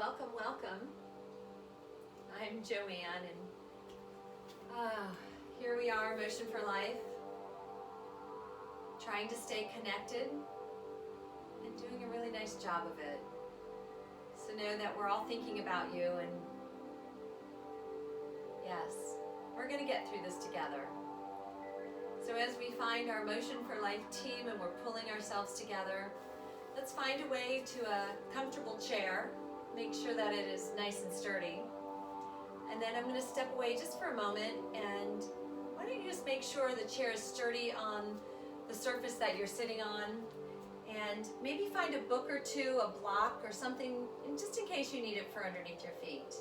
welcome, welcome. I'm Joanne, and here we are, Motion for Life, trying to stay connected and doing a really nice job of it. So know that we're all thinking about you, and yes, we're going to get through this together. So as we find our Motion for Life team and we're pulling ourselves together, let's find a way to a comfortable chair. Make sure that it is nice and sturdy. And then I'm going to step away just for a moment, and why don't you just make sure the chair is sturdy on the surface that you're sitting on, and maybe find a book or two, a block or something, just in case you need it for underneath your feet.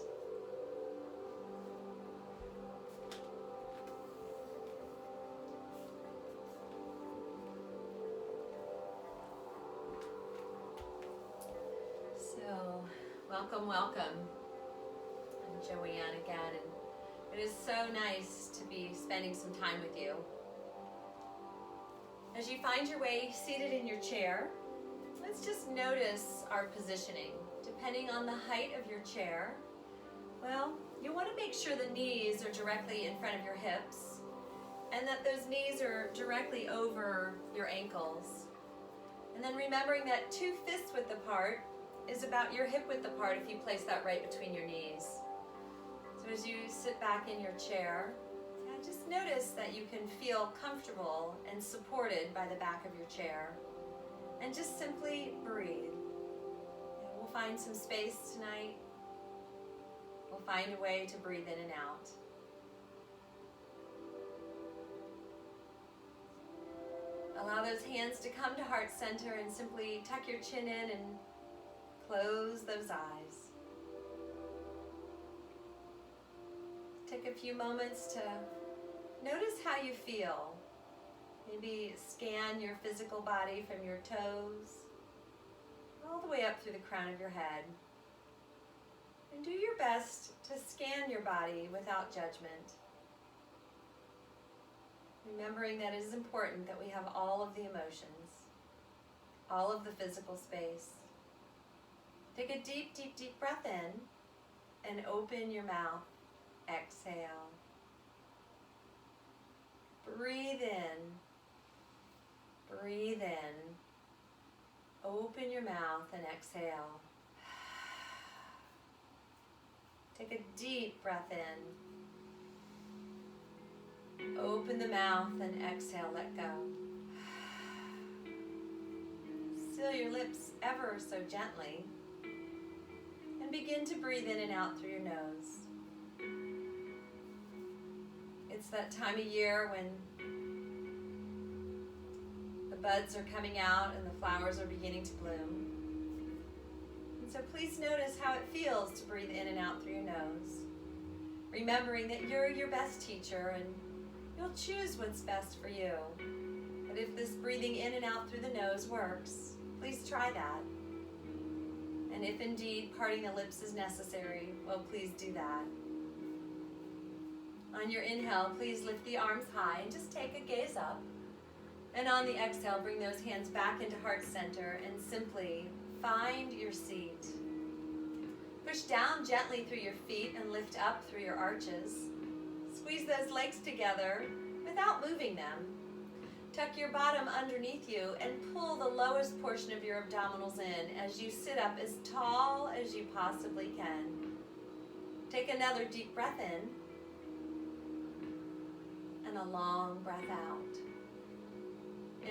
So, welcome, welcome. I'm Joanne again, and it is so nice to be spending some time with you. As you find your way seated in your chair, let's just notice our positioning. Depending on the height of your chair, well, you want to make sure the knees are directly in front of your hips and that those knees are directly over your ankles. And then remembering that 2 fists width apart is about your hip width apart if you place that right between your knees. So as you sit back in your chair, just notice that you can feel comfortable and supported by the back of your chair. And just simply breathe. We'll find some space tonight. We'll find a way to breathe in and out. Allow those hands to come to heart center and simply tuck your chin in and close those eyes. Take a few moments to notice how you feel. Maybe scan your physical body from your toes all the way up through the crown of your head. And do your best to scan your body without judgment. Remembering that it is important that we have all of the emotions, all of the physical space. Take a deep, deep, deep breath in and open your mouth. Exhale. Breathe in. Breathe in. Open your mouth and exhale. Take a deep breath in. Open the mouth and exhale, let go. Seal your lips ever so gently and begin to breathe in and out through your nose. It's that time of year when the buds are coming out and the flowers are beginning to bloom. And so please notice how it feels to breathe in and out through your nose, remembering that you're your best teacher and you'll choose what's best for you. But if this breathing in and out through the nose works, please try that. And if indeed parting the lips is necessary, well, please do that. On your inhale, please lift the arms high and just take a gaze up. And on the exhale, bring those hands back into heart center and simply find your seat. Push down gently through your feet and lift up through your arches. Squeeze those legs together without moving them. Tuck your bottom underneath you and pull the lowest portion of your abdominals in as you sit up as tall as you possibly can. Take another deep breath in. And a long breath out.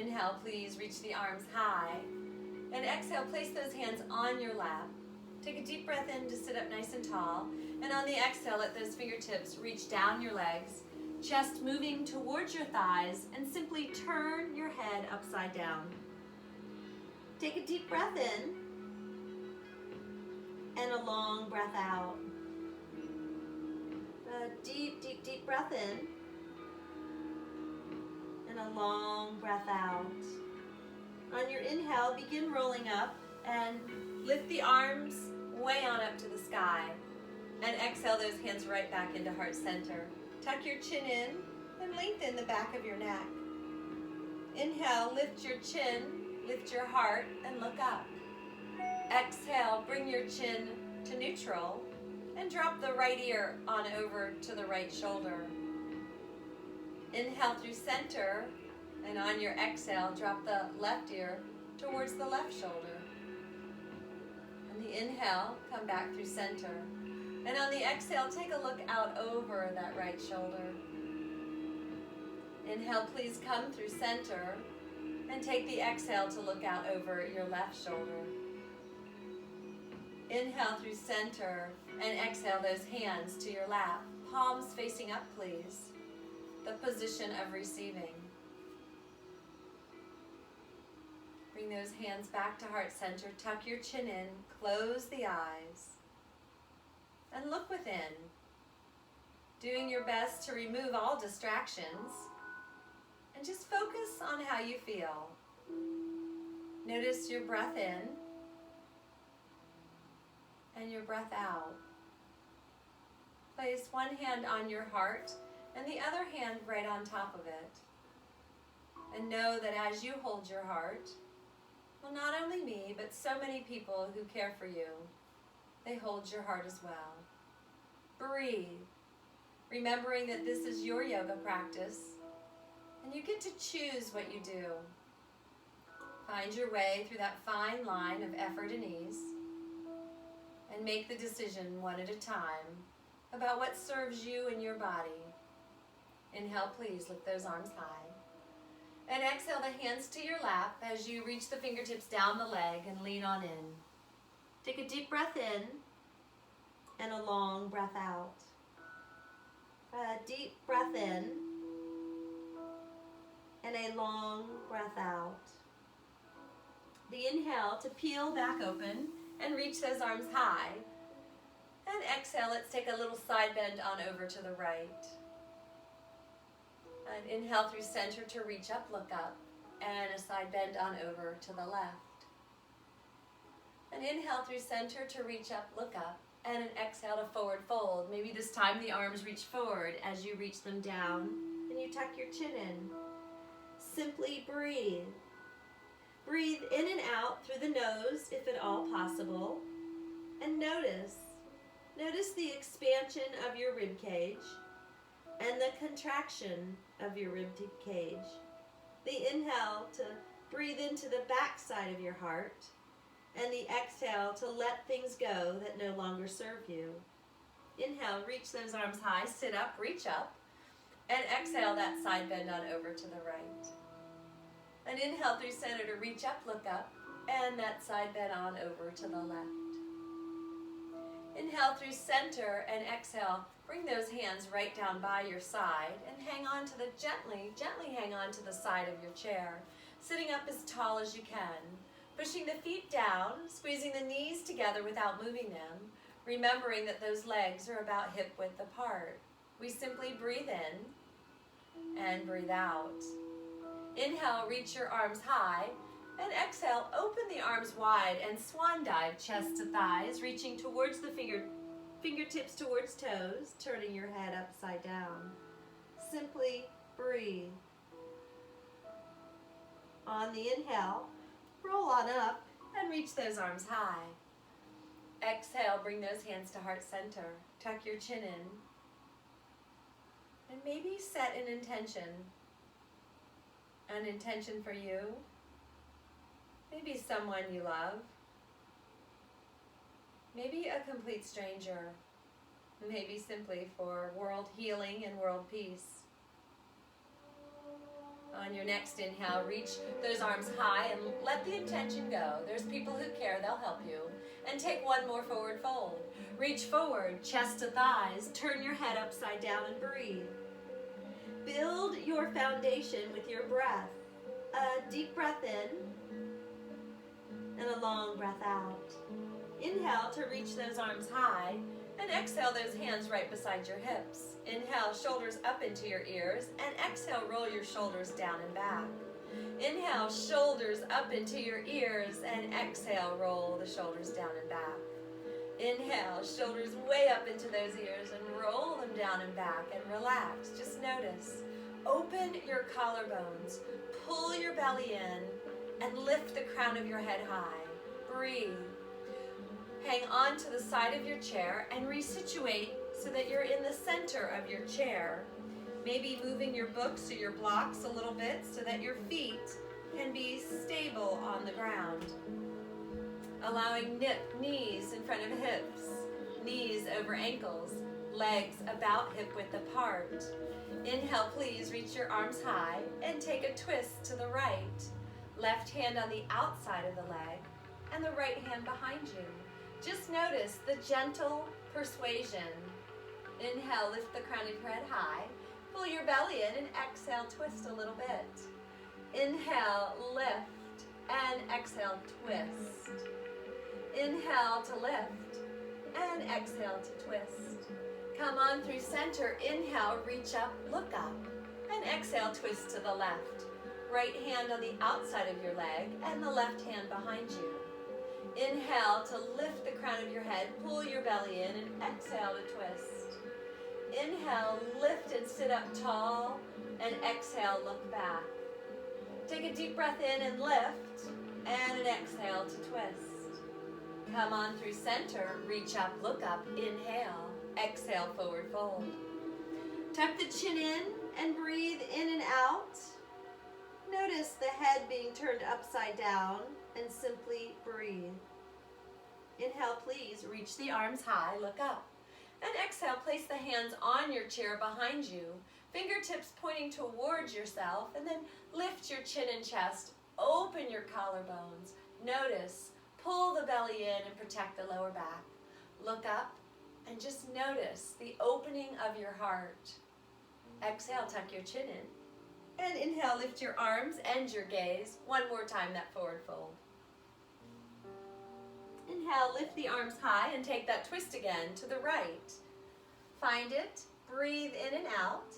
Inhale, please reach the arms high. And exhale, place those hands on your lap. Take a deep breath in to sit up nice and tall. And on the exhale, let those fingertips reach down your legs, chest moving towards your thighs, and simply turn your head upside down. Take a deep breath in and a long breath out. A deep, deep, deep breath in. And a long breath out. On your inhale, begin rolling up and lift the arms way on up to the sky. And exhale those hands right back into heart center. Tuck your chin in and lengthen the back of your neck. Inhale, lift your chin, lift your heart, and look up. Exhale, bring your chin to neutral and drop the right ear on over to the right shoulder. Inhale through center, and on your exhale, drop the left ear towards the left shoulder. On the inhale, come back through center. And on the exhale, take a look out over that right shoulder. Inhale, please come through center, and take the exhale to look out over your left shoulder. Inhale through center, and exhale those hands to your lap. Palms facing up, please. The position of receiving. Bring those hands back to heart center. Tuck your chin in, close the eyes, and look within. Doing your best to remove all distractions, and just focus on how you feel. Notice your breath in and your breath out. Place one hand on your heart and the other hand right on top of it. And know that as you hold your heart, well, not only me, but so many people who care for you, they hold your heart as well. Breathe, remembering that this is your yoga practice, and you get to choose what you do. Find your way through that fine line of effort and ease, and make the decision one at a time about what serves you and your body. Inhale, please, lift those arms high. And exhale the hands to your lap as you reach the fingertips down the leg and lean on in. Take a deep breath in and a long breath out. A deep breath in and a long breath out. The inhale to peel back open and reach those arms high. And exhale, let's take a little side bend on over to the right. And inhale through center to reach up, look up, and a side bend on over to the left. And inhale through center to reach up, look up, and an exhale to forward fold. Maybe this time the arms reach forward as you reach them down, and you tuck your chin in. Simply breathe. Breathe in and out through the nose, if at all possible, and notice the expansion of your rib cage and the contraction of your rib cage. The inhale to breathe into the back side of your heart, and the exhale to let things go that no longer serve you. Inhale, reach those arms high, sit up, reach up, and exhale that side bend on over to the right. And inhale through center to reach up, look up, and that side bend on over to the left. Inhale through center and exhale. Bring those hands right down by your side and hang on to gently hang on to the side of your chair, sitting up as tall as you can, pushing the feet down, squeezing the knees together without moving them, remembering that those legs are about hip width apart. We simply breathe in and breathe out. Inhale, reach your arms high, and exhale, open the arms wide and swan dive, chest to thighs, reaching towards the fingertips towards toes, turning your head upside down. Simply breathe. On the inhale, roll on up and reach those arms high. Exhale, bring those hands to heart center. Tuck your chin in. And maybe set an intention. An intention for you. Maybe someone you love. Maybe a complete stranger. Maybe simply for world healing and world peace. On your next inhale, reach those arms high and let the intention go. There's people who care, they'll help you. And take one more forward fold. Reach forward, chest to thighs, turn your head upside down and breathe. Build your foundation with your breath. A deep breath in and a long breath out. Inhale to reach those arms high, and exhale those hands right beside your hips. Inhale, shoulders up into your ears, and exhale, roll your shoulders down and back. Inhale, shoulders up into your ears, and exhale, roll the shoulders down and back. Inhale, shoulders way up into those ears, and roll them down and back, and relax. Just notice. Open your collarbones, pull your belly in, and lift the crown of your head high. Breathe. Hang on to the side of your chair and resituate so that you're in the center of your chair. Maybe moving your books or your blocks a little bit so that your feet can be stable on the ground. Allowing knees in front of hips, knees over ankles, legs about hip width apart. Inhale, please reach your arms high and take a twist to the right. Left hand on the outside of the leg and the right hand behind you. Just notice the gentle persuasion. Inhale, lift the crown of your head high. Pull your belly in and exhale, twist a little bit. Inhale, lift, and exhale, twist. Inhale to lift, and exhale to twist. Come on through center. Inhale, reach up, look up, and exhale, twist to the left. Right hand on the outside of your leg, and the left hand behind you. Inhale to lift the crown of your head, pull your belly in, and exhale to twist. Inhale, lift and sit up tall, and exhale, look back. Take a deep breath in and lift, and an exhale to twist. Come on through center, reach up, look up, inhale, exhale, forward fold. Tuck the chin in and breathe in and out. Notice the head being turned upside down and simply breathe. Inhale, please, reach the arms high, look up. And exhale, place the hands on your chair behind you, fingertips pointing towards yourself, and then lift your chin and chest, open your collarbones. Notice, pull the belly in and protect the lower back. Look up and just notice the opening of your heart. Exhale, tuck your chin in. And inhale, lift your arms and your gaze. One more time, that forward fold. Inhale, lift the arms high and take that twist again to the right. Find it, breathe in and out.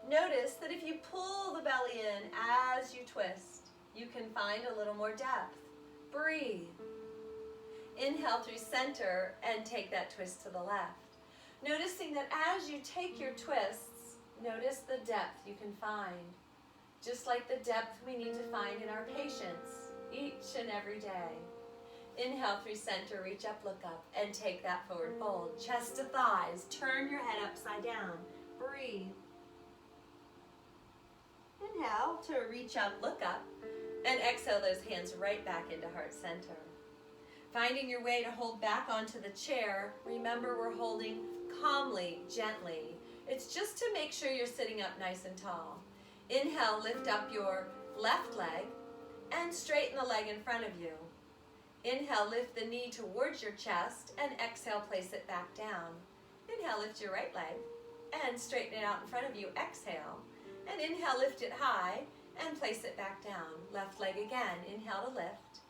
Notice that if you pull the belly in as you twist, you can find a little more depth. Breathe. Inhale through center and take that twist to the left. Noticing that as you take your twists, notice the depth you can find. Just like the depth we need to find in our patience each and every day. Inhale through center, reach up, look up, and take that forward fold. Chest to thighs, turn your head upside down. Breathe. Inhale to reach up, look up, and exhale those hands right back into heart center. Finding your way to hold back onto the chair, remember we're holding calmly, gently. It's just to make sure you're sitting up nice and tall. Inhale, lift up your left leg and straighten the leg in front of you. Inhale, lift the knee towards your chest and exhale, place it back down. Inhale, lift your right leg and straighten it out in front of you. Exhale. And inhale, lift it high and place it back down. Left leg again. Inhale to lift.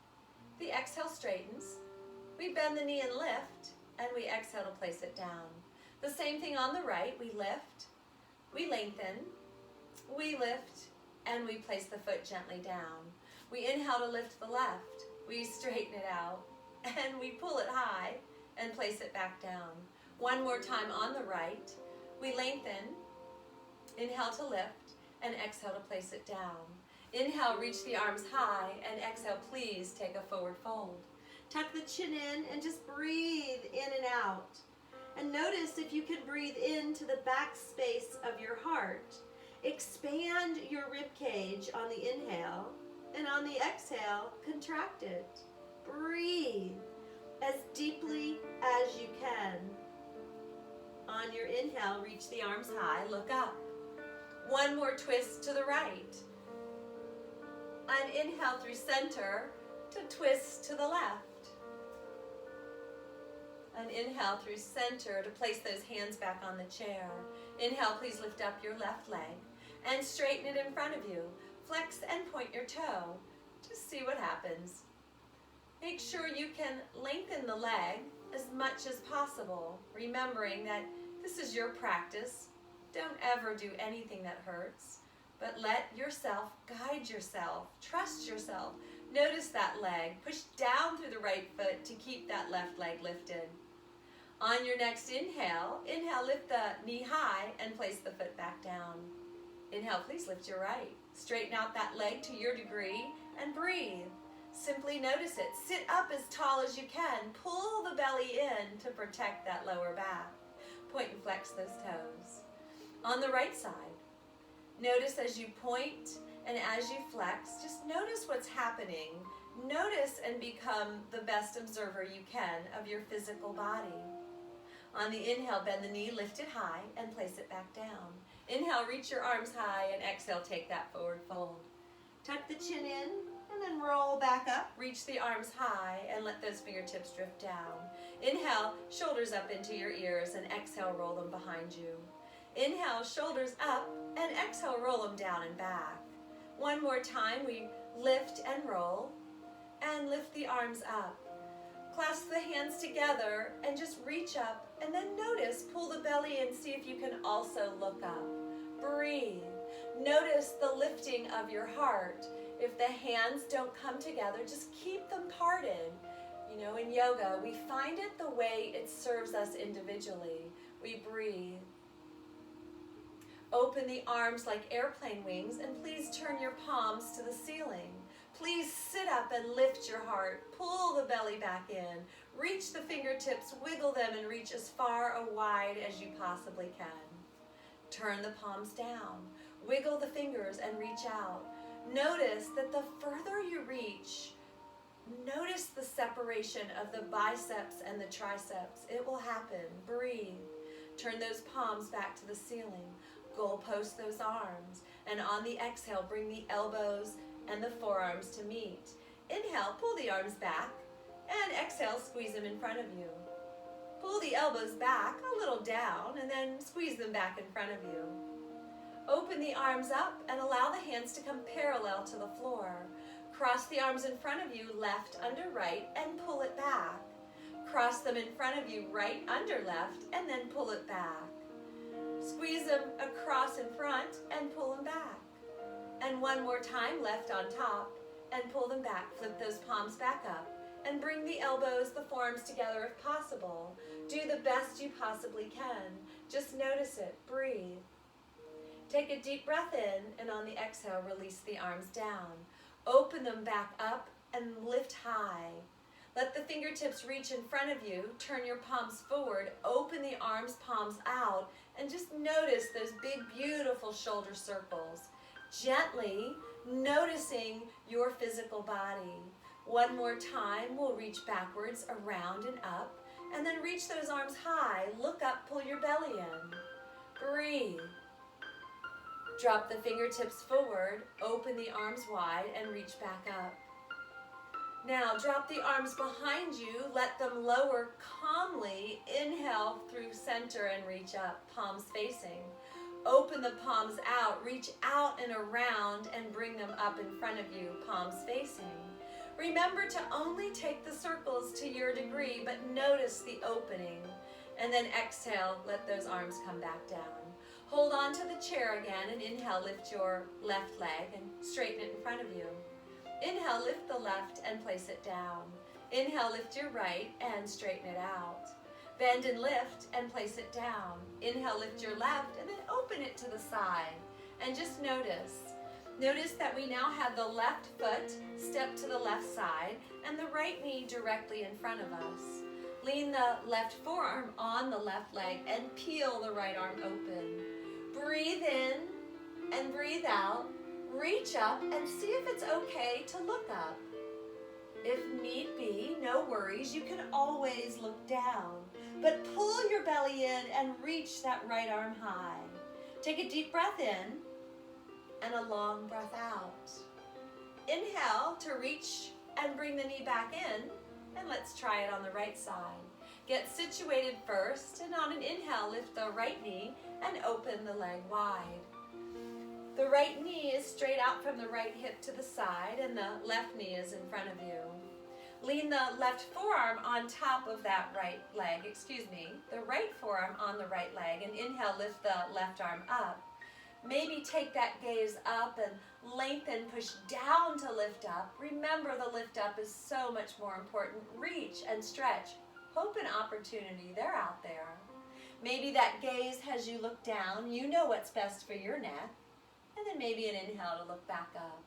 The exhale straightens. We bend the knee and lift, and we exhale to place it down. The same thing on the right. We lift, we lengthen, we lift, and we place the foot gently down. We inhale to lift the left. We straighten it out, and we pull it high and place it back down. One more time on the right. We lengthen, inhale to lift, and exhale to place it down. Inhale, reach the arms high, and exhale, please take a forward fold. Tuck the chin in and just breathe in and out. And notice if you can breathe into the back space of your heart. Expand your rib cage on the inhale, and on the exhale, contract it. Breathe as deeply as you can. On your inhale, reach the arms high, look up. One more twist to the right. And inhale through center to twist to the left. And inhale through center to place those hands back on the chair. Inhale, please lift up your left leg and straighten it in front of you. Flex and point your toe. Just see what happens. Make sure you can lengthen the leg as much as possible, remembering that this is your practice. Don't ever do anything that hurts, but let yourself guide yourself. Trust yourself. Notice that leg. Push down through the right foot to keep that left leg lifted. On your next inhale, lift the knee high and place the foot back down. Inhale, please lift your right. Straighten out that leg to your degree and breathe. Simply notice it. Sit up as tall as you can. Pull the belly in to protect that lower back. Point and flex those toes. On the right side, notice as you point and as you flex, just notice what's happening. Notice and become the best observer you can of your physical body. On the inhale, bend the knee, lift it high, and place it back down. Inhale, reach your arms high, and exhale, take that forward fold. Tuck the chin in, and then roll back up. Reach the arms high, and let those fingertips drift down. Inhale, shoulders up into your ears, and exhale, roll them behind you. Inhale, shoulders up, and exhale, roll them down and back. One more time, we lift and roll, and lift the arms up. Clasp the hands together and just reach up, and then notice, pull the belly in, see if you can also look up. Breathe. Notice the lifting of your heart. If the hands don't come together, just keep them parted. You know, in yoga, we find it the way it serves us individually. We breathe. Open the arms like airplane wings, and please turn your palms to the ceiling. Please sit up and lift your heart. Pull the belly back in. Reach the fingertips, wiggle them, and reach as far or wide as you possibly can. Turn the palms down. Wiggle the fingers and reach out. Notice that the further you reach, notice the separation of the biceps and the triceps. It will happen. Breathe. Turn those palms back to the ceiling. Goalpost those arms. And on the exhale, bring the elbows and the forearms to meet. Inhale, pull the arms back, and exhale, squeeze them in front of you. Pull the elbows back a little down, and then squeeze them back in front of you. Open the arms up and allow the hands to come parallel to the floor. Cross the arms in front of you, left under right, and pull it back. Cross them in front of you, right under left, and then pull it back. Squeeze them across in front and pull them back. And one more time, left on top, and pull them back. Flip those palms back up, and bring the elbows, the forearms together if possible. Do the best you possibly can. Just notice it. Breathe. Take a deep breath in, and on the exhale, release the arms down. Open them back up and lift high. Let the fingertips reach in front of you. Turn your palms forward. Open the arms, palms out, and just notice those big, beautiful shoulder circles. Gently noticing your physical body. One more time, we'll reach backwards, around and up, and then reach those arms high. Look up, pull your belly in. Breathe. Drop the fingertips forward, open the arms wide, and reach back up. Now drop the arms behind you, let them lower calmly. Inhale through center and reach up, palms facing. Open the palms out, reach out and around, and bring them up in front of you, palms facing. Remember to only take the circles to your degree, but notice the opening. And then exhale, let those arms come back down. Hold on to the chair again, and inhale, lift your left leg and straighten it in front of you. Inhale, lift the left and place it down. Inhale, lift your right and straighten it out. Bend and lift and place it down. Inhale, lift your left and then open it to the side. And just notice. Notice that we now have the left foot step to the left side and the right knee directly in front of us. Lean the left forearm on the left leg and peel the right arm open. Breathe in and breathe out. Reach up and see if it's okay to look up. If need be, no worries, you can always look down. But pull your belly in and reach that right arm high. Take a deep breath in and a long breath out. Inhale to reach and bring the knee back in, and let's try it on the right side. Get situated first, and on an inhale, lift the right knee and open the leg wide. The right knee is straight out from the right hip to the side, and the left knee is in front of you. Lean the left forearm on top of that right leg, the right forearm on the right leg, and inhale, lift the left arm up. Maybe take that gaze up and lengthen, push down to lift up. Remember, the lift up is so much more important. Reach and stretch. Hope and opportunity, they're out there. Maybe that gaze has you look down. You know what's best for your neck. And then maybe an inhale to look back up.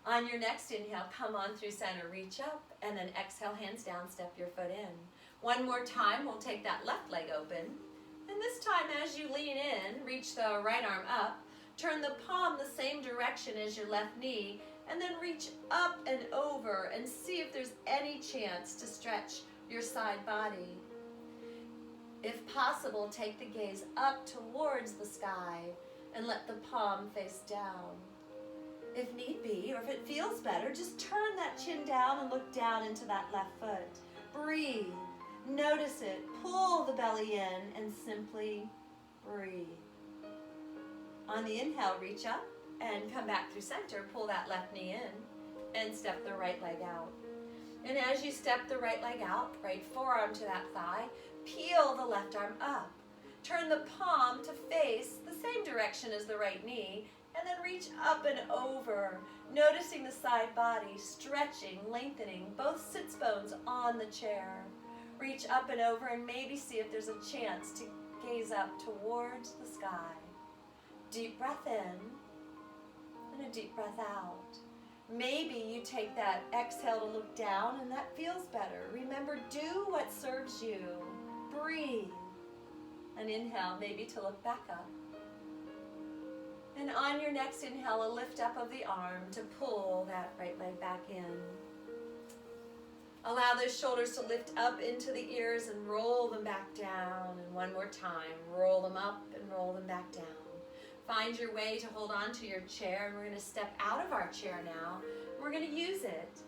On your next inhale, come on through center, reach up, and then exhale, hands down, step your foot in. One more time, we'll take that left leg open. And this time, as you lean in, reach the right arm up, turn the palm the same direction as your left knee, and then reach up and over and see if there's any chance to stretch your side body. If possible, take the gaze up towards the sky and let the palm face down. If need be, or if it feels better, just turn that chin down and look down into that left foot. Breathe. Notice it. Pull the belly in and simply breathe. On the inhale, reach up and come back through center. Pull that left knee in and step the right leg out. And as you step the right leg out, right forearm to that thigh, peel the left arm up. Turn the palm to face the same direction as the right knee, and then reach up and over, noticing the side body, stretching, lengthening, both sits bones on the chair. Reach up and over and maybe see if there's a chance to gaze up towards the sky. Deep breath in and a deep breath out. Maybe you take that exhale to look down and that feels better. Remember, do what serves you. Breathe. An inhale, maybe to look back up. And on your next inhale, a lift up of the arm to pull that right leg back in. Allow those shoulders to lift up into the ears and roll them back down. And one more time, roll them up and roll them back down. Find your way to hold on to your chair, and we're going to step out of our chair now. We're going to use it.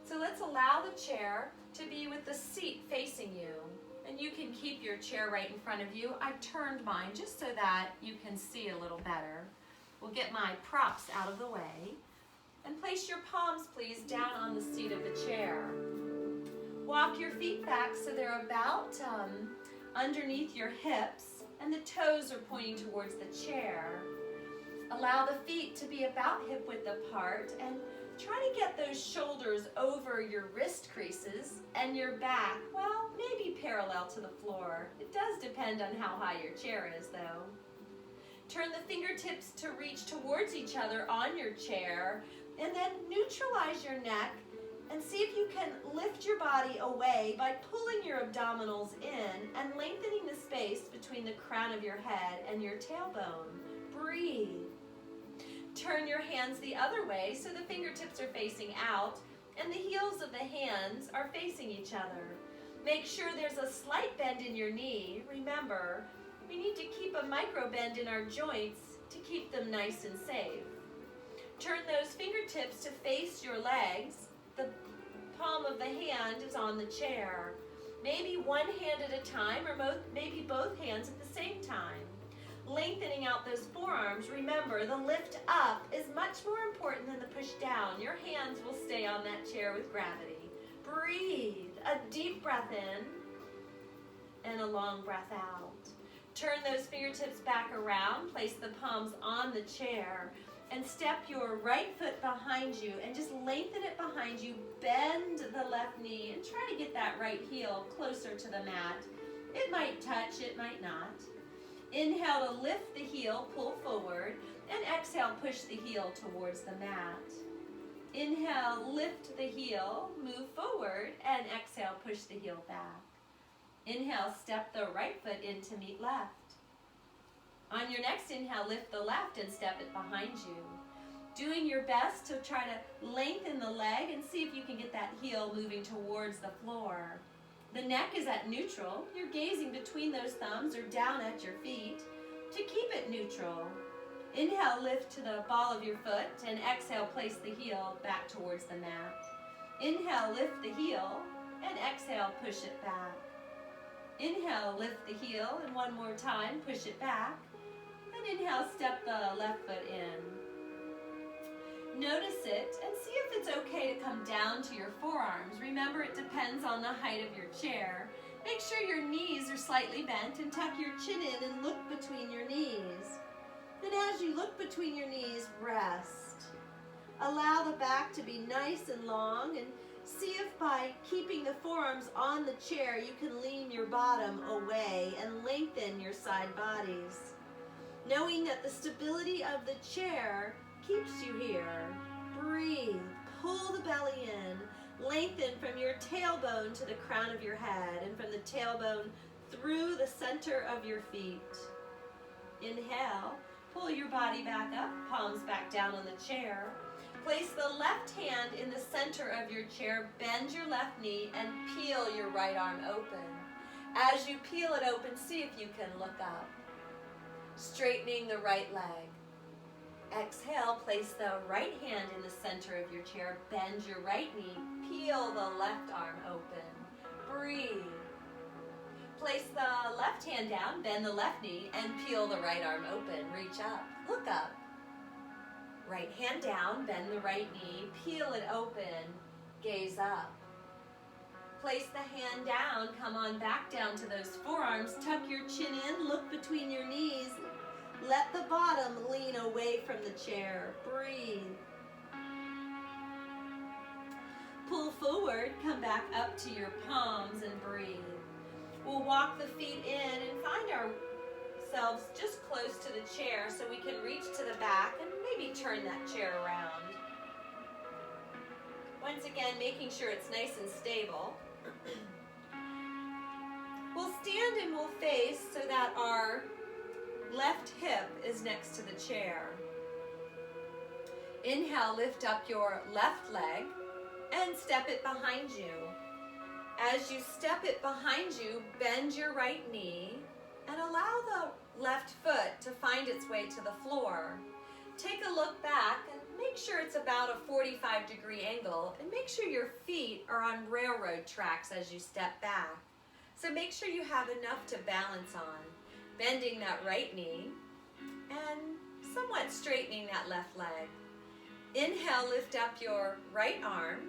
So let's allow the chair to be with the seat facing you. And you can keep your chair right in front of you. I've turned mine just so that you can see a little better. We'll get my props out of the way. And place your palms, please, down on the seat of the chair. Walk your feet back so they're about underneath your hips, and the toes are pointing towards the chair. Allow the feet to be about hip width apart, and try to get those shoulders over your wrist creases and your back, well, maybe parallel to the floor. It does depend on how high your chair is, though. Turn the fingertips to reach towards each other on your chair, and then neutralize your neck and see if you can lift your body away by pulling your abdominals in and lengthening the space between the crown of your head and your tailbone. Breathe. Turn your hands the other way so the fingertips are facing out and the heels of the hands are facing each other. Make sure there's a slight bend in your knee. Remember, we need to keep a micro bend in our joints to keep them nice and safe. Turn those fingertips to face your legs. The palm of the hand is on the chair. Maybe one hand at a time, or maybe both hands at the same time. Lengthening out those forearms. Remember, the lift up is much more important than the push down. Your hands will stay on that chair with gravity. Breathe. A deep breath in and a long breath out. Turn those fingertips back around. Place the palms on the chair. And step your right foot behind you and just lengthen it behind you. Bend the left knee and try to get that right heel closer to the mat. It might touch, it might not. Inhale to lift the heel, pull forward, and exhale, push the heel towards the mat. Inhale, lift the heel, move forward, and exhale, push the heel back. Inhale, step the right foot in to meet left. On your next inhale, lift the left and step it behind you. Doing your best to try to lengthen the leg and see if you can get that heel moving towards the floor. The neck is at neutral. You're gazing between those thumbs or down at your feet to keep it neutral. Inhale, lift to the ball of your foot, and exhale, place the heel back towards the mat. Inhale, lift the heel, and exhale, push it back. Inhale, lift the heel, and one more time, push it back. And inhale, step the left foot in. Notice it and see if it's okay to come down to your forearms. Remember, it depends on the height of your chair. Make sure your knees are slightly bent and tuck your chin in and look between your knees. And as you look between your knees, rest. Allow the back to be nice and long, and see if by keeping the forearms on the chair, you can lean your bottom away and lengthen your side bodies. Knowing that the stability of the chair keeps you here. Breathe. lengthen from your tailbone to the crown of your head and from the tailbone through the center of your feet. Inhale, pull your body back up, palms back down on the chair. Place the left hand in the center of your chair, bend your left knee, and peel your right arm open. As you peel it open, see if you can look up. Straightening the right leg. Exhale, place the right hand in the center of your chair, bend your right knee, peel the left arm open. Breathe. Place the left hand down, bend the left knee, and peel the right arm open. Reach up, look up. Right hand down, bend the right knee, peel it open, gaze up. Place the hand down, come on back down to those forearms, tuck your chin in, look between your knees. Let the bottom lean away from the chair. Breathe. Pull forward, come back up to your palms and breathe. We'll walk the feet in and find ourselves just close to the chair so we can reach to the back and maybe turn that chair around. Once again, making sure it's nice and stable. We'll stand and we'll face so that our left hip is next to the chair. Inhale, lift up your left leg and step it behind you. As you step it behind you, bend your right knee and allow the left foot to find its way to the floor. Take a look back and make sure it's about a 45-degree angle, and make sure your feet are on railroad tracks as you step back. So make sure you have enough to balance on, bending that right knee and somewhat straightening that left leg. Inhale, lift up your right arm,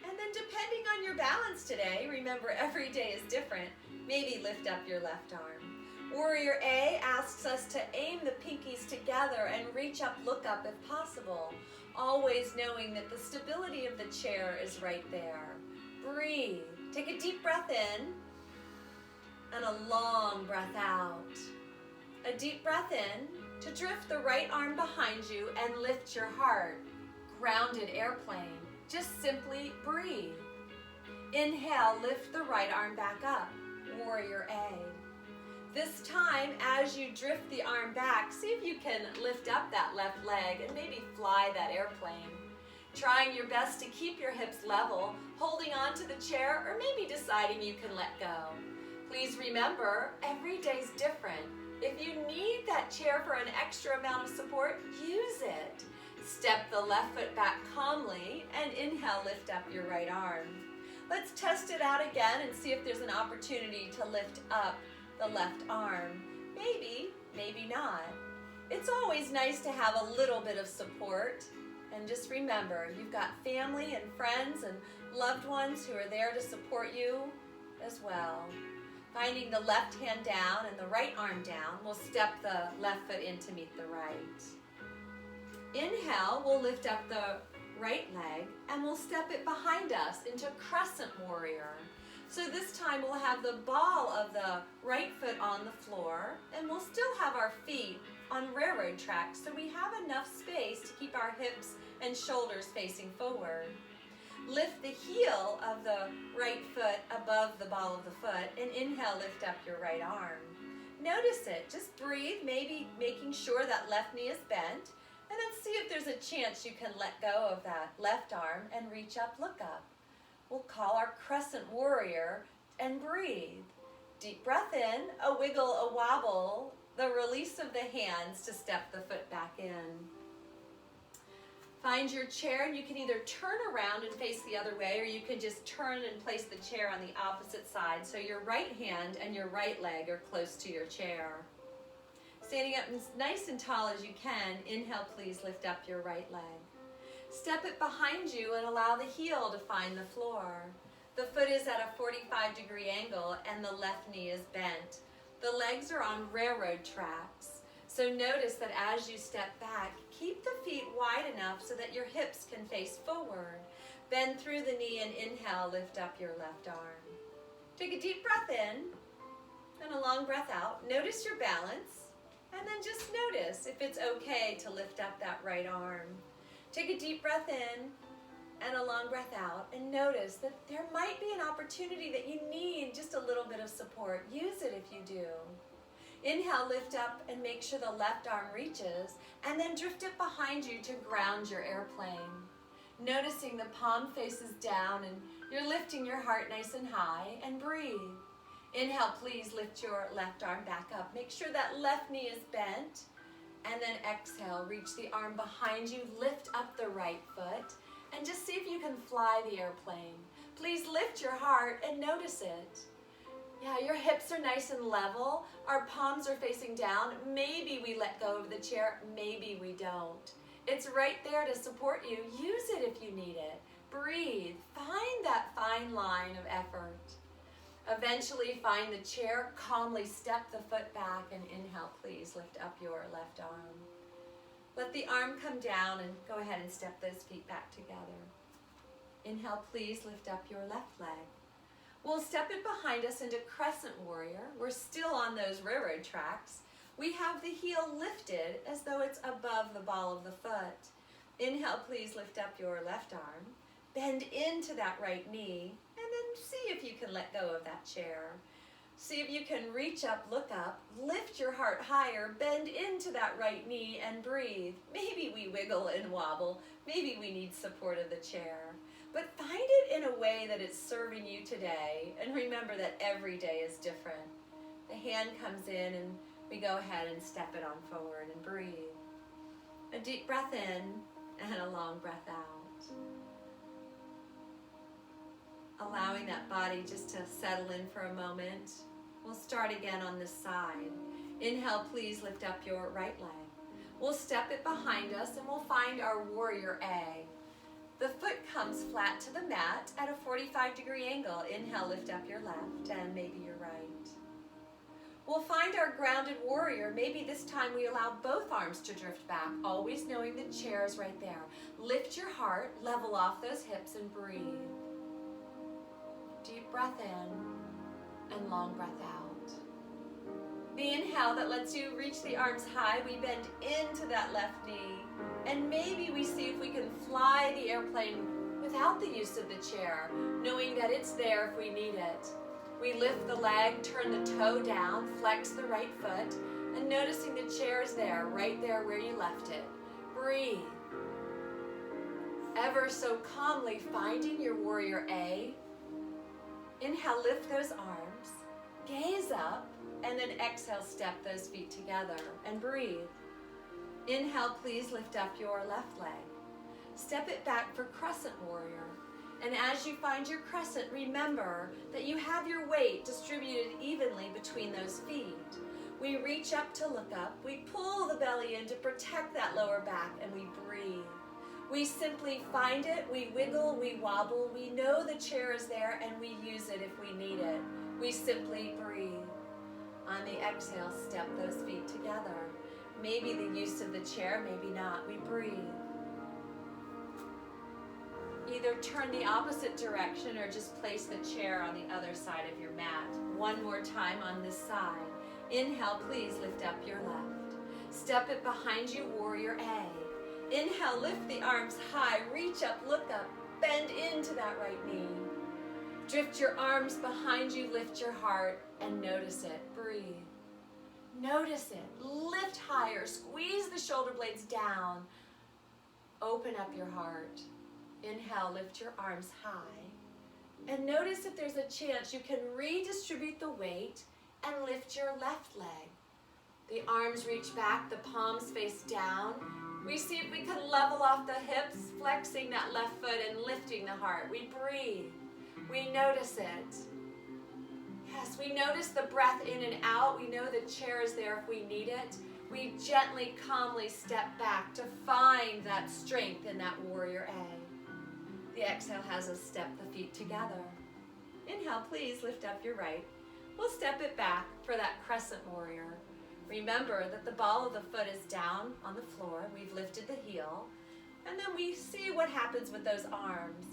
and then depending on your balance today, remember every day is different, maybe lift up your left arm. Warrior A asks us to aim the pinkies together and reach up, look up if possible, always knowing that the stability of the chair is right there. Breathe. Take a deep breath in and a long breath out. A deep breath in to drift the right arm behind you and lift your heart. Grounded airplane. Just simply breathe. Inhale, lift the right arm back up. Warrior A. This time, as you drift the arm back, see if you can lift up that left leg and maybe fly that airplane. Trying your best to keep your hips level, holding on to the chair, or maybe deciding you can let go. Please remember, every day's different. If you need that chair for an extra amount of support, use it. Step the left foot back calmly and inhale, lift up your right arm. Let's test it out again and see if there's an opportunity to lift up the left arm. Maybe, maybe not. It's always nice to have a little bit of support. And just remember, you've got family and friends and loved ones who are there to support you as well. Finding the left hand down and the right arm down, we'll step the left foot in to meet the right. Inhale, we'll lift up the right leg and we'll step it behind us into crescent warrior. So this time we'll have the ball of the right foot on the floor and we'll still have our feet on railroad tracks so we have enough space to keep our hips and shoulders facing forward. Lift the heel of the right foot above the ball of the foot and inhale, lift up your right arm. Notice it, just breathe, maybe making sure that left knee is bent, and then see if there's a chance you can let go of that left arm and reach up, look up. We'll call our crescent warrior and breathe. Deep breath in, a wiggle, a wobble, the release of the hands to step the foot back in. Find your chair and you can either turn around and face the other way or you can just turn and place the chair on the opposite side so your right hand and your right leg are close to your chair. Standing up as nice and tall as you can, inhale, please lift up your right leg. Step it behind you and allow the heel to find the floor. The foot is at a 45-degree angle and the left knee is bent. The legs are on railroad tracks. So notice that as you step back, keep the feet wide enough so that your hips can face forward. Bend through the knee and inhale, lift up your left arm. Take a deep breath in and a long breath out. Notice your balance and then just notice if it's okay to lift up that right arm. Take a deep breath in and a long breath out, and notice that there might be an opportunity that you need just a little bit of support. Use it if you do. Inhale, lift up and make sure the left arm reaches, and then drift it behind you to ground your airplane. Noticing the palm faces down and you're lifting your heart nice and high, and breathe. Inhale, please lift your left arm back up. Make sure that left knee is bent. And then exhale, reach the arm behind you, lift up the right foot, and just see if you can fly the airplane. Please lift your heart and notice it. Yeah, your hips are nice and level. Our palms are facing down. Maybe we let go of the chair, maybe we don't. It's right there to support you. Use it if you need it. Breathe. Find that fine line of effort. Eventually find the chair, calmly step the foot back, and inhale, please lift up your left arm. Let the arm come down and go ahead and step those feet back together. Inhale, please lift up your left leg. We'll step it behind us into crescent warrior. We're still on those railroad tracks. We have the heel lifted as though it's above the ball of the foot. Inhale, please lift up your left arm. Bend into that right knee, and then see if you can let go of that chair. See if you can reach up, look up, lift your heart higher, bend into that right knee, and breathe. Maybe we wiggle and wobble. Maybe we need support of the chair. But find it in a way that it's serving you today, and remember that every day is different. The hand comes in, and we go ahead and step it on forward and breathe. A deep breath in, and a long breath out. Allowing that body just to settle in for a moment. We'll start again on this side. Inhale, please lift up your right leg. We'll step it behind us and we'll find our warrior A. The foot comes flat to the mat at a 45-degree angle. Inhale, lift up your left and maybe your right. We'll find our grounded warrior. Maybe this time we allow both arms to drift back, always knowing the chair is right there. Lift your heart, level off those hips, and breathe. Deep breath in and long breath out. The inhale that lets you reach the arms high, we bend into that left knee, and maybe we see if we can fly the airplane without the use of the chair, knowing that it's there if we need it. We lift the leg, turn the toe down, flex the right foot, and noticing the chair is there, right there where you left it. Breathe. Ever so calmly finding your warrior A. Inhale, lift those arms, gaze up, and then exhale, step those feet together and breathe. Inhale, please lift up your left leg. Step it back for crescent warrior. And as you find your crescent, remember that you have your weight distributed evenly between those feet. We reach up to look up, we pull the belly in to protect that lower back, and we breathe. We simply find it, we wiggle, we wobble, we know the chair is there, and we use it if we need it. We simply breathe. On the exhale, step those feet together. Maybe the use of the chair, maybe not. We breathe. Either turn the opposite direction or just place the chair on the other side of your mat. One more time on this side. Inhale, please lift up your left. Step it behind you, warrior A. Inhale, lift the arms high, reach up, look up, bend into that right knee. Drift your arms behind you, lift your heart, and notice it. Breathe. Notice it. Lift higher, squeeze the shoulder blades down. Open up your heart. Inhale, lift your arms high. And notice if there's a chance you can redistribute the weight and lift your left leg. The arms reach back, the palms face down. We see if we can level off the hips, flexing that left foot and lifting the heart. We breathe. We notice it. Yes, we notice the breath in and out. We know the chair is there if we need it. We gently, calmly step back to find that strength in that warrior A. The exhale has us step the feet together. Inhale, please lift up your right. We'll step it back for that crescent warrior. Remember that the ball of the foot is down on the floor. We've lifted the heel. And then we see what happens with those arms.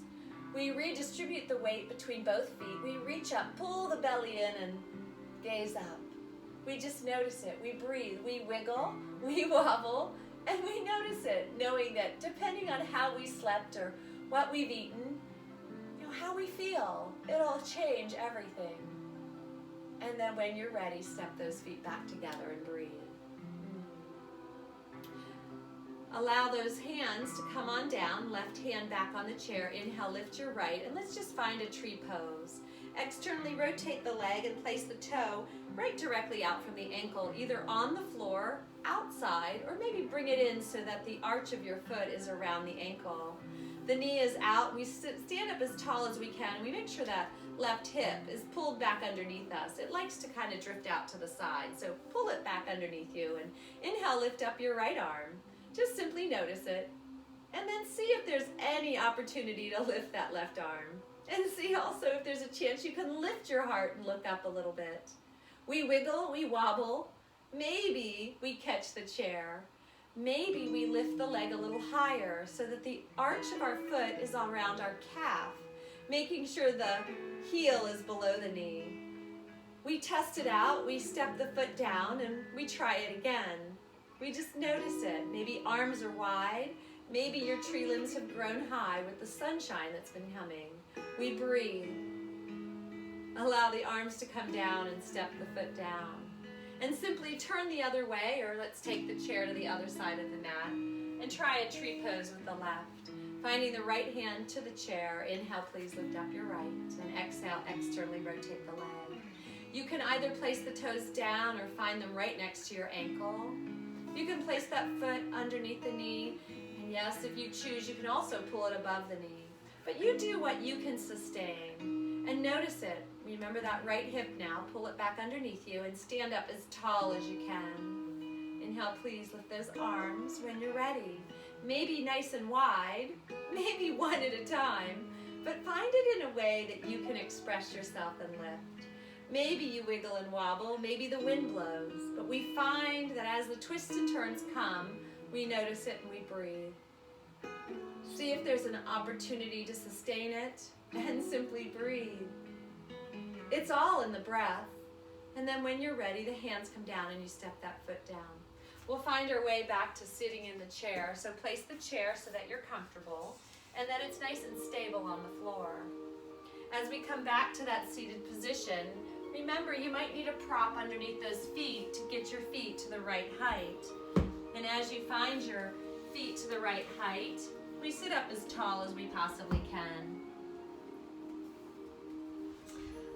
We redistribute the weight between both feet. We reach up, pull the belly in, and gaze up. We just notice it. We breathe. We wiggle. We wobble. And we notice it, knowing that depending on how we slept or what we've eaten, how we feel, it'll change everything. And then when you're ready, step those feet back together and breathe. Allow those hands to come on down, left hand back on the chair. Inhale, lift your right, and let's just find a tree pose. Externally rotate the leg and place the toe right directly out from the ankle, either on the floor, outside, or maybe bring it in so that the arch of your foot is around the ankle. The knee is out. We stand up as tall as we can. We make sure that left hip is pulled back underneath us. It likes to kind of drift out to the side, so pull it back underneath you. And inhale, lift up your right arm. Just simply notice it. And then see if there's any opportunity to lift that left arm. And see also if there's a chance you can lift your heart and look up a little bit. We wiggle, we wobble. Maybe we catch the chair. Maybe we lift the leg a little higher so that the arch of our foot is around our calf, making sure the heel is below the knee. We test it out, we step the foot down, and we try it again. We just notice it. Maybe arms are wide. Maybe your tree limbs have grown high with the sunshine that's been coming. We breathe. Allow the arms to come down and step the foot down. And simply turn the other way, or let's take the chair to the other side of the mat and try a tree pose with the left. Finding the right hand to the chair. Inhale, please lift up your right, and exhale, externally rotate the leg. You can either place the toes down or find them right next to your ankle. You can place that foot underneath the knee, and yes, if you choose, you can also pull it above the knee. But you do what you can sustain, and notice it. Remember that right hip now. Pull it back underneath you and stand up as tall as you can. Inhale, please lift those arms when you're ready. Maybe nice and wide, maybe one at a time, but find it in a way that you can express yourself and lift. Maybe you wiggle and wobble, maybe the wind blows, but we find that as the twists and turns come, we notice it and we breathe. See if there's an opportunity to sustain it and simply breathe. It's all in the breath. And then when you're ready, the hands come down and you step that foot down. We'll find our way back to sitting in the chair. So place the chair so that you're comfortable and that it's nice and stable on the floor. As we come back to that seated position, remember you might need a prop underneath those feet to get your feet to the right height. And as you find your feet to the right height, we sit up as tall as we possibly can.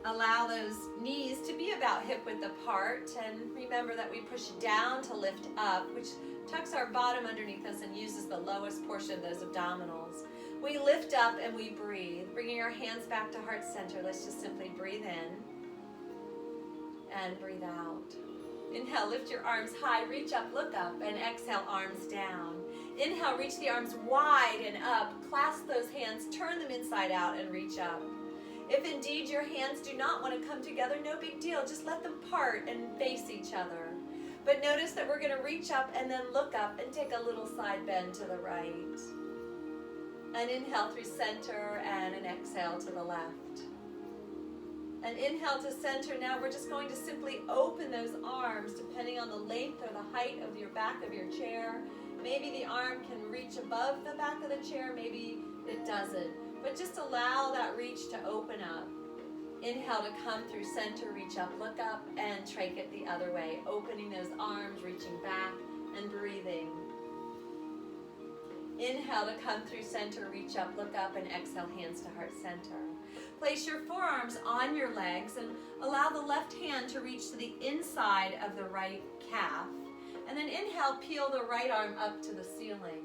Allow those knees to be about hip width apart, and remember that we push down to lift up, which tucks our bottom underneath us and uses the lowest portion of those abdominals. We lift up and we breathe, bringing our hands back to heart center. Let's just simply breathe in and breathe out. Inhale, lift your arms high, reach up, look up, and exhale, arms down. Inhale, reach the arms wide and up, clasp those hands, turn them inside out, and reach up. If indeed your hands do not want to come together, no big deal. Just let them part and face each other. But notice that we're going to reach up and then look up and take a little side bend to the right. An inhale through center and an exhale to the left. An inhale to center. Now we're just going to simply open those arms depending on the length or the height of your back of your chair. Maybe the arm can reach above the back of the chair, maybe it doesn't. But just allow that reach to open up. Inhale to come through center, reach up, look up, and trach it the other way. Opening those arms, reaching back, and breathing. Inhale to come through center, reach up, look up, and exhale, hands to heart center. Place your forearms on your legs and allow the left hand to reach to the inside of the right calf. And then inhale, peel the right arm up to the ceiling.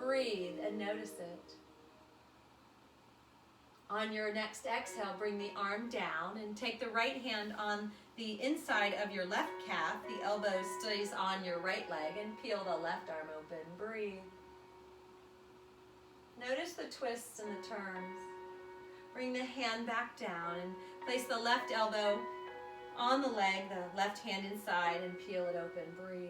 Breathe and notice it. On your next exhale, bring the arm down and take the right hand on the inside of your left calf. The elbow stays on your right leg and peel the left arm open. Breathe. Notice the twists and the turns. Bring the hand back down and place the left elbow on the leg, the left hand inside, and peel it open. Breathe.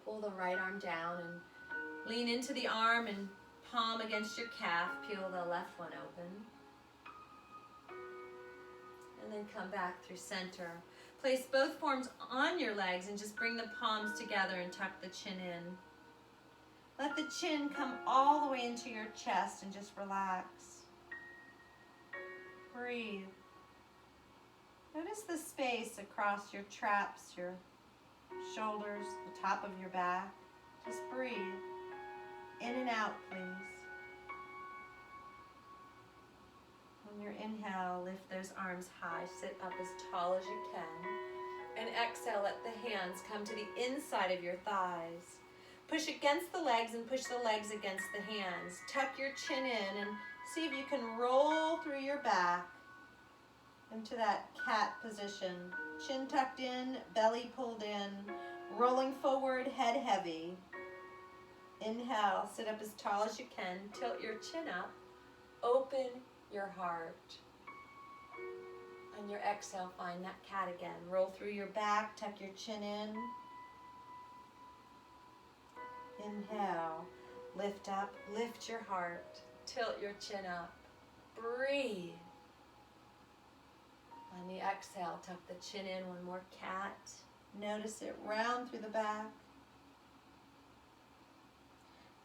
Pull the right arm down and lean into the arm and palm against your calf, peel the left one open. And then come back through center. Place both forearms on your legs and just bring the palms together and tuck the chin in. Let the chin come all the way into your chest and just relax. Breathe. Notice the space across your traps, your shoulders, the top of your back. Just breathe. In and out, please. On your inhale, lift those arms high. Sit up as tall as you can. And exhale, let the hands come to the inside of your thighs. Push against the legs and push the legs against the hands. Tuck your chin in and see if you can roll through your back into that cat position. Chin tucked in, belly pulled in, rolling forward, head heavy. Inhale, sit up as tall as you can. Tilt your chin up. Open your heart. On your exhale, find that cat again. Roll through your back, tuck your chin in. Inhale, lift up, lift your heart. Tilt your chin up. Breathe. On the exhale, tuck the chin in. One more cat. Notice it round through the back.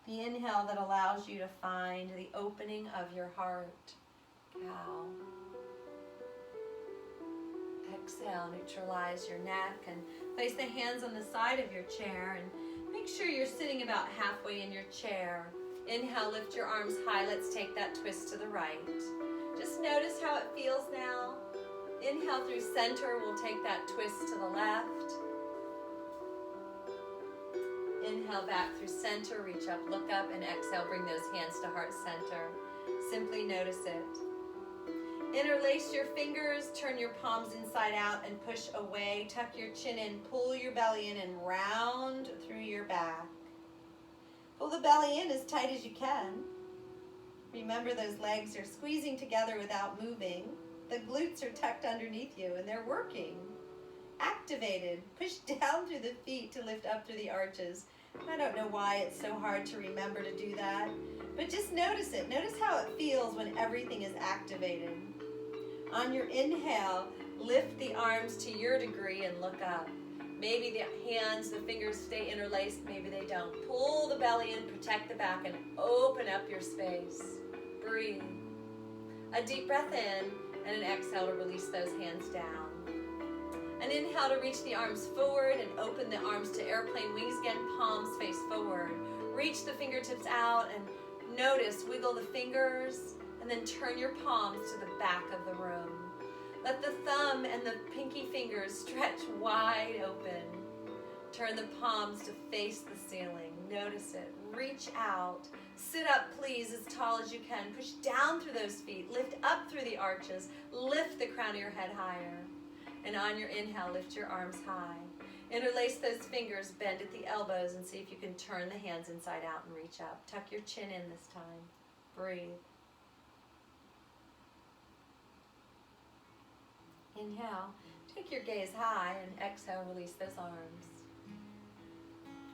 The inhale that allows you to find the opening of your heart. Cow. Exhale, neutralize your neck and place the hands on the side of your chair and make sure you're sitting about halfway in your chair. Inhale, lift your arms high. Let's take that twist to the right. Just notice how it feels now. Inhale through center, we'll take that twist to the left. Inhale back through center, reach up, look up, and exhale, bring those hands to heart center. Simply notice it. Interlace your fingers, turn your palms inside out and push away. Tuck your chin in, pull your belly in and round through your back. Pull the belly in as tight as you can. Remember those legs are squeezing together without moving. The glutes are tucked underneath you and they're working. Activated. Push down through the feet to lift up through the arches. I don't know why it's so hard to remember to do that, but just notice it. Notice how it feels when everything is activated. On your inhale, lift the arms to your degree and look up. Maybe the hands, the fingers stay interlaced, maybe they don't. Pull the belly in, protect the back, and open up your space. Breathe. A deep breath in, and an exhale to release those hands down. An inhale to reach the arms forward and open the arms to airplane wings again, palms face forward. Reach the fingertips out and notice, wiggle the fingers, and then turn your palms to the back of the room. Let the thumb and the pinky fingers stretch wide open. Turn the palms to face the ceiling. Notice it. Reach out. Sit up, please, as tall as you can. Push down through those feet. Lift up through the arches. Lift the crown of your head higher. And on your inhale, lift your arms high. Interlace those fingers, bend at the elbows, and see if you can turn the hands inside out and reach up. Tuck your chin in this time. Breathe. Inhale, take your gaze high, and exhale, release those arms.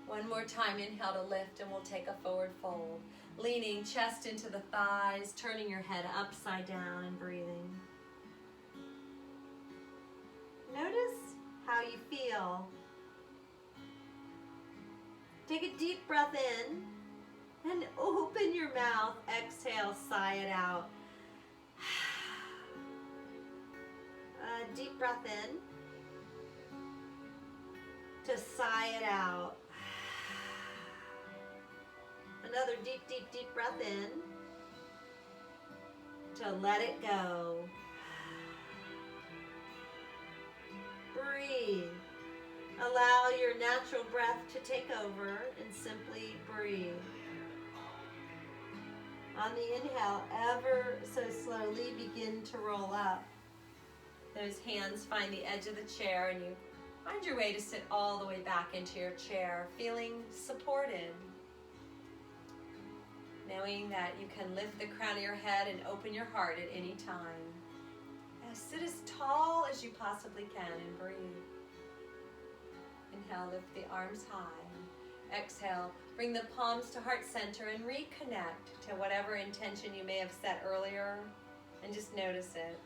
One more time, inhale to lift, and we'll take a forward fold. Leaning chest into the thighs, turning your head upside down and breathing. Notice how you feel. Take a deep breath in and open your mouth. Exhale, sigh it out. A deep breath in to sigh it out. Another deep, deep, deep breath in to let it go. Breathe. Allow your natural breath to take over and simply breathe. On the inhale, ever so slowly begin to roll up. Those hands find the edge of the chair and you find your way to sit all the way back into your chair, feeling supported. Knowing that you can lift the crown of your head and open your heart at any time. Sit as tall as you possibly can and breathe. Inhale, lift the arms high. Exhale, bring the palms to heart center and reconnect to whatever intention you may have set earlier, and just notice it.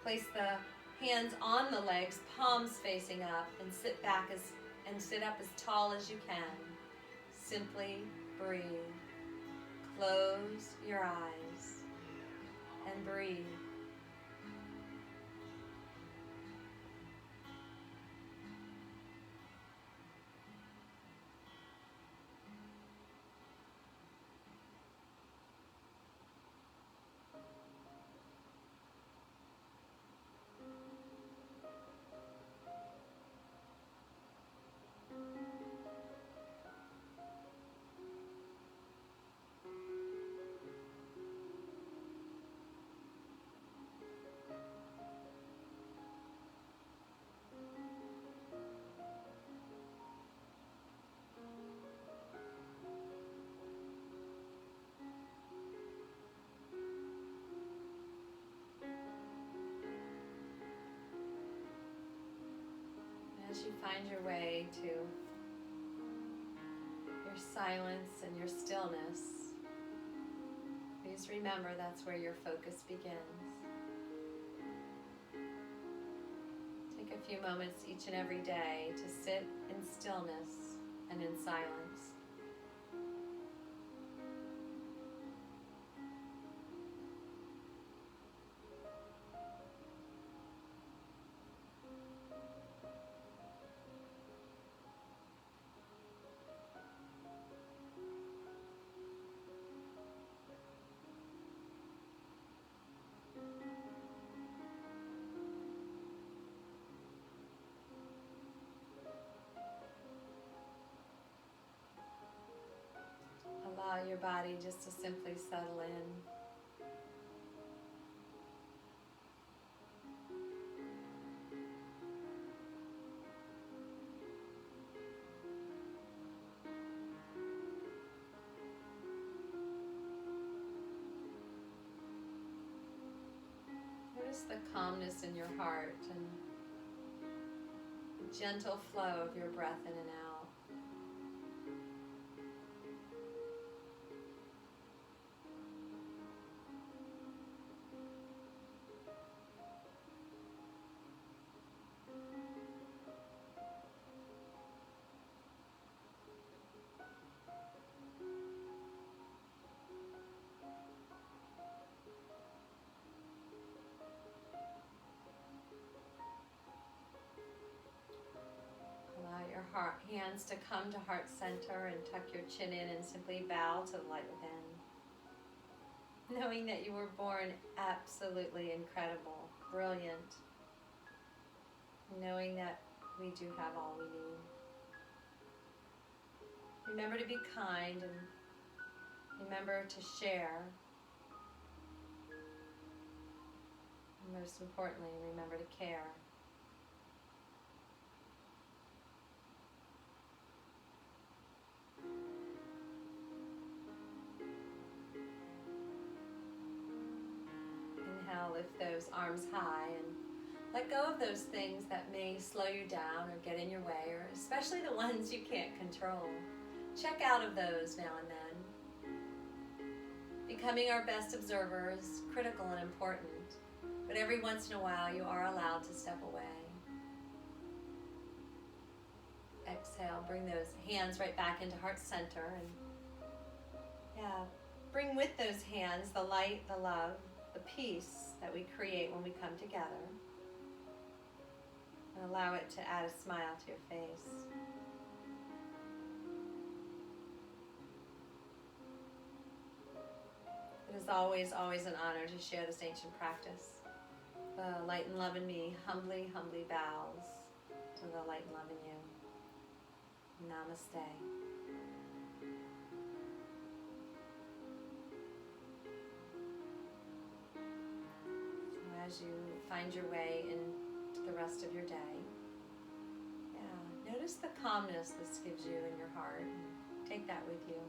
Place the hands on the legs, palms facing up, and sit up as tall as you can. Simply breathe. Close your eyes and breathe. As you find your way to your silence and your stillness, please remember that's where your focus begins. Take a few moments each and every day to sit in stillness and in silence. Allow your body just to simply settle in. Notice the calmness in your heart and the gentle flow of your breath in and out. Hands to come to heart center and tuck your chin in and simply bow to the light within. Knowing that you were born absolutely incredible, brilliant. Knowing that we do have all we need. Remember to be kind and remember to share. And most importantly, remember to care. Lift those arms high and let go of those things that may slow you down or get in your way, or especially the ones you can't control. Check out of those now and then. Becoming our best observer is critical and important, but every once in a while you are allowed to step away. Exhale, bring those hands right back into heart center, and bring with those hands the light, the love, the peace that we create when we come together, and allow it to add a smile to your face. It is always, always an honor to share this ancient practice. The light and love in me humbly, humbly bows to the light and love in you. Namaste. As you find your way into the rest of your day, notice the calmness this gives you in your heart. Take that with you,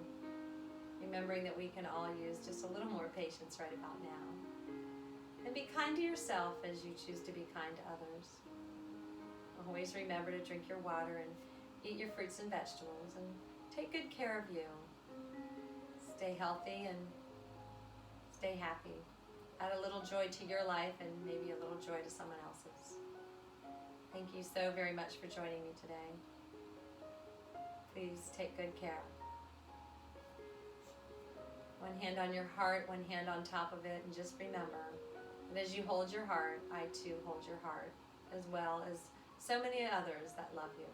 remembering that we can all use just a little more patience right about now. And be kind to yourself as you choose to be kind to others. Always remember to drink your water and eat your fruits and vegetables, and take good care of you. Stay healthy and stay happy. add a little joy to your life and maybe a little joy to someone else's. Thank you so very much for joining me today. Please take good care. One hand on your heart, one hand on top of it, and just remember that as you hold your heart, I too hold your heart, as well as so many others that love you.